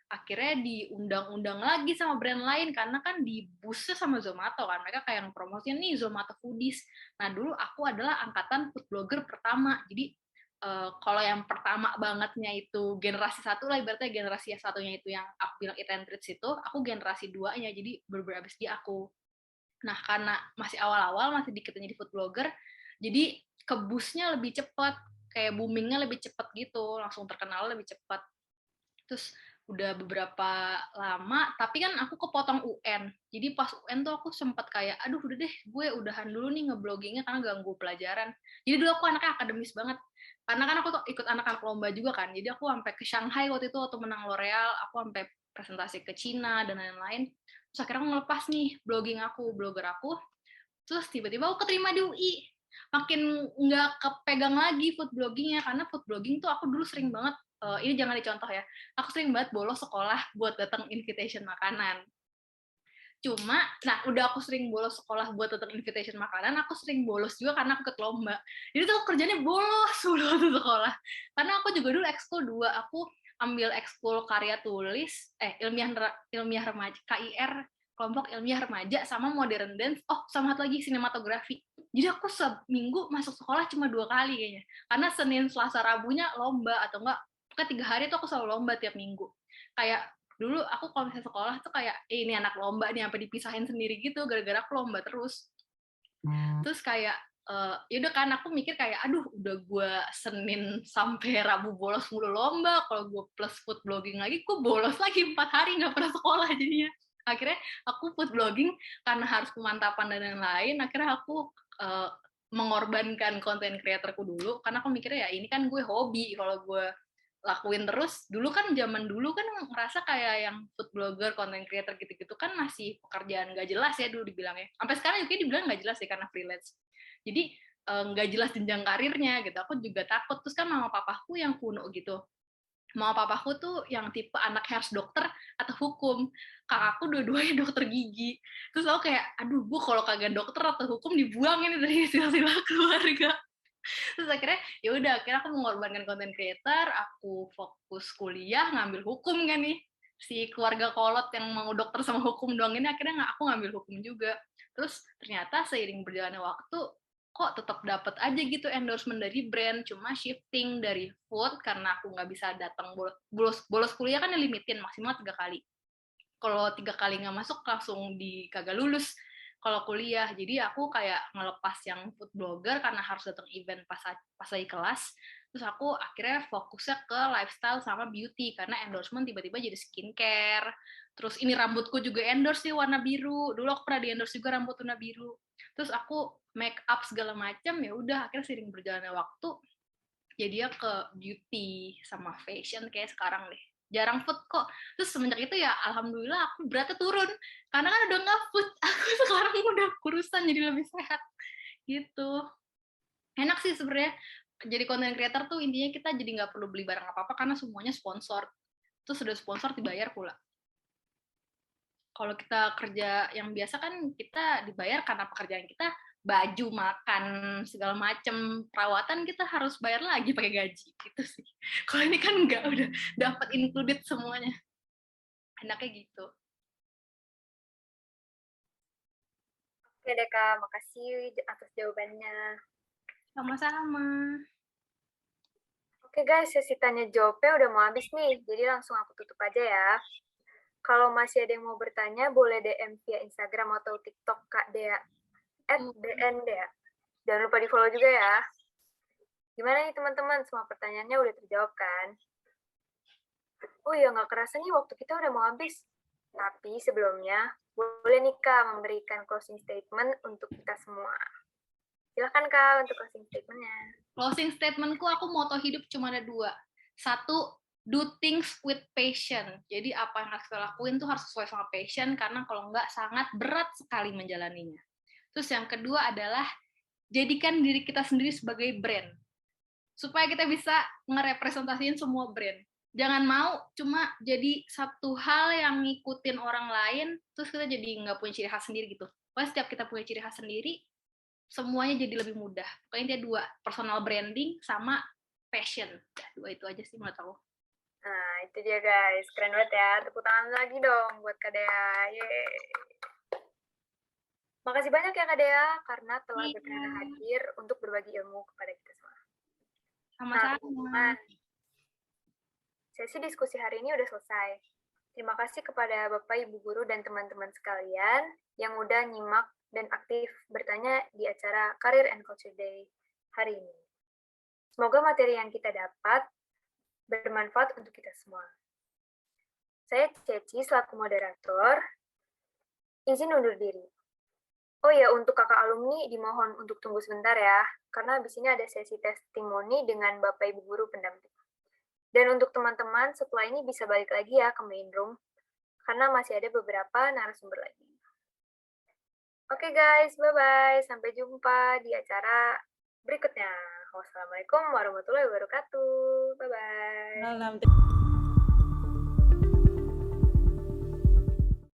akhirnya diundang-undang lagi sama brand lain, karena kan di busnya sama Zomato kan, mereka kayak yang promosiin nih Zomato Foodies. Nah dulu aku adalah angkatan food blogger pertama, jadi kalau yang pertama bangetnya itu generasi 1 lah, ibaratnya generasi satunya itu yang aku bilang eat and treats itu, aku generasi 2-nya, jadi bener-bener abis dia aku. Nah karena masih awal-awal, masih dikitnya di food blogger, jadi ke busnya lebih cepat, kayak boomingnya lebih cepat gitu, langsung terkenal lebih cepat. Terus udah beberapa lama, tapi kan aku kepotong UN. Jadi pas UN tuh aku sempat kayak, aduh udah deh, gue udahan dulu nih ngebloggingnya karena ganggu pelajaran. Jadi dulu aku anaknya akademis banget. Karena kan aku tuh ikut anak-anak lomba juga kan. Jadi aku sampai ke Shanghai waktu itu waktu menang L'Oreal, aku sampai presentasi ke Cina dan lain-lain. Terus akhirnya aku ngelepas nih blogger aku. Terus tiba-tiba aku keterima di UI. Makin nggak kepegang lagi food bloggingnya, karena food blogging tuh aku dulu sering banget, ini jangan dicontoh ya, aku sering banget bolos sekolah buat datang invitation makanan. Cuma, nah udah aku sering bolos sekolah buat datang invitation makanan, aku sering bolos juga karena aku ikut lomba. Jadi tuh aku kerjanya bolos dulu waktu sekolah. Karena aku juga dulu ekskul 2, aku ambil ekskul karya tulis, ilmiah remaja, KIR, kelompok ilmiah remaja, sama modern dance, sama satu lagi sinematografi. Jadi aku seminggu masuk sekolah cuma 2 kali kayaknya. Karena Senin, Selasa, Rabunya lomba, atau enggak, pokoknya 3 hari tuh aku selalu lomba tiap minggu. Kayak dulu aku kalau misalnya sekolah tuh kayak, ini anak lomba nih, sampai dipisahin sendiri gitu, gara-gara aku lomba terus. Terus kayak, yaudah kan aku mikir kayak, aduh udah gue Senin sampai Rabu bolos mulu lomba, kalau gue plus food blogging lagi, gue bolos lagi 4 hari nggak pernah sekolah jadinya. Akhirnya aku food blogging karena harus pemantapan dan lain-lain, akhirnya aku mengorbankan konten kreatorku dulu, karena aku mikirnya ya ini kan gue hobi, kalau gue lakuin terus, dulu kan zaman dulu kan ngerasa kayak yang food blogger, content creator gitu-gitu kan masih pekerjaan nggak jelas ya dulu dibilangnya. Sampai sekarang juga dibilang nggak jelas ya karena freelance. Jadi nggak jelas jenjang karirnya gitu. Aku juga takut. Terus kan mama papaku yang kuno gitu. Mama papaku tuh yang tipe anak harus dokter atau hukum. Kakakku dua-duanya dokter gigi. Terus aku kayak, aduh bu kalau kagak dokter atau hukum dibuang ini dari silsilah keluarga. Terus akhirnya ya udah, akhirnya aku mengorbankan content creator, aku fokus kuliah, ngambil hukum kan nih, si keluarga kolot yang mau dokter sama hukum doang ini, akhirnya aku ngambil hukum juga. Terus ternyata seiring berjalannya waktu kok tetap dapat aja gitu endorsement dari brand, cuma shifting dari food karena aku nggak bisa datang bolos kuliah kan limitin maksimal 3 kali. Kalau 3 kali nggak masuk langsung kagak lulus kalau kuliah. Jadi aku kayak ngelepas yang food blogger karena harus datang event pas lagi kelas. Terus aku akhirnya fokusnya ke lifestyle sama beauty karena endorsement tiba-tiba jadi skincare. Terus ini rambutku juga endorse nih warna biru. Dulu aku pernah di endorse juga rambut warna biru. Terus aku make up segala macam, ya udah akhirnya sering berjalannya waktu jadinya ke beauty sama fashion kayak sekarang deh. Jarang food kok. Terus semenjak itu ya alhamdulillah aku beratnya turun. Karena kan udah nggak food, aku sekarang udah kurusan jadi lebih sehat. Gitu. Enak sih sebenarnya. Jadi content creator tuh intinya kita jadi nggak perlu beli barang apa-apa karena semuanya sponsor. Terus udah sponsor dibayar pula. Kalau kita kerja yang biasa kan kita dibayar karena pekerjaan kita, baju, makan, segala macam perawatan kita harus bayar lagi pakai gaji gitu sih. Kalau ini kan nggak, udah dapat included semuanya. Enaknya gitu. Oke deh Kak, makasih atas jawabannya. Sama-sama. Oke guys, sesi tanya jawabnya udah mau habis nih, jadi langsung aku tutup aja ya. Kalau masih ada yang mau bertanya, boleh DM via Instagram atau TikTok Kak Dea, @dndea. Jangan lupa di-follow juga ya. Gimana nih teman-teman, semua pertanyaannya udah terjawab kan? Oh iya, nggak kerasa nih waktu kita udah mau habis. Tapi sebelumnya, boleh nih Kak memberikan closing statement untuk kita semua. Silahkan Kak untuk closing statement-nya. Closing statementku, aku moto hidup cuma ada 2. 1, do things with passion. Jadi apa yang harus kita lakuin tuh harus sesuai sama passion, karena kalau nggak sangat berat sekali menjalaninya. Terus yang kedua adalah jadikan diri kita sendiri sebagai brand. Supaya kita bisa ngerepresentasiin semua brand. Jangan mau cuma jadi satu hal yang ngikutin orang lain, terus kita jadi nggak punya ciri khas sendiri gitu. Pokoknya setiap kita punya ciri khas sendiri, semuanya jadi lebih mudah. Pokoknya dia 2, personal branding sama passion. Ya, 2 itu aja sih menurut aku. Nah, itu dia guys. Keren banget ya. Tepuk tangan lagi dong buat Kak Dea. Yeay. Makasih banyak ya Kak Dea, karena telah berkenan hadir untuk berbagi ilmu kepada kita semua. Sama-sama. Sesi diskusi hari ini udah selesai. Terima kasih kepada Bapak, Ibu Guru, dan teman-teman sekalian yang udah nyimak dan aktif bertanya di acara Career and Culture Day hari ini. Semoga materi yang kita dapat bermanfaat untuk kita semua. Saya Ceci selaku moderator, izin undur diri. Oh ya, untuk kakak alumni dimohon untuk tunggu sebentar ya, karena habis ini ada sesi testimoni dengan Bapak Ibu Guru pendamping. Dan untuk teman-teman, setelah ini bisa balik lagi ya ke main room, karena masih ada beberapa narasumber lagi. Oke guys, bye-bye. Sampai jumpa di acara berikutnya. Wassalamualaikum warahmatullahi wabarakatuh. Bye-bye.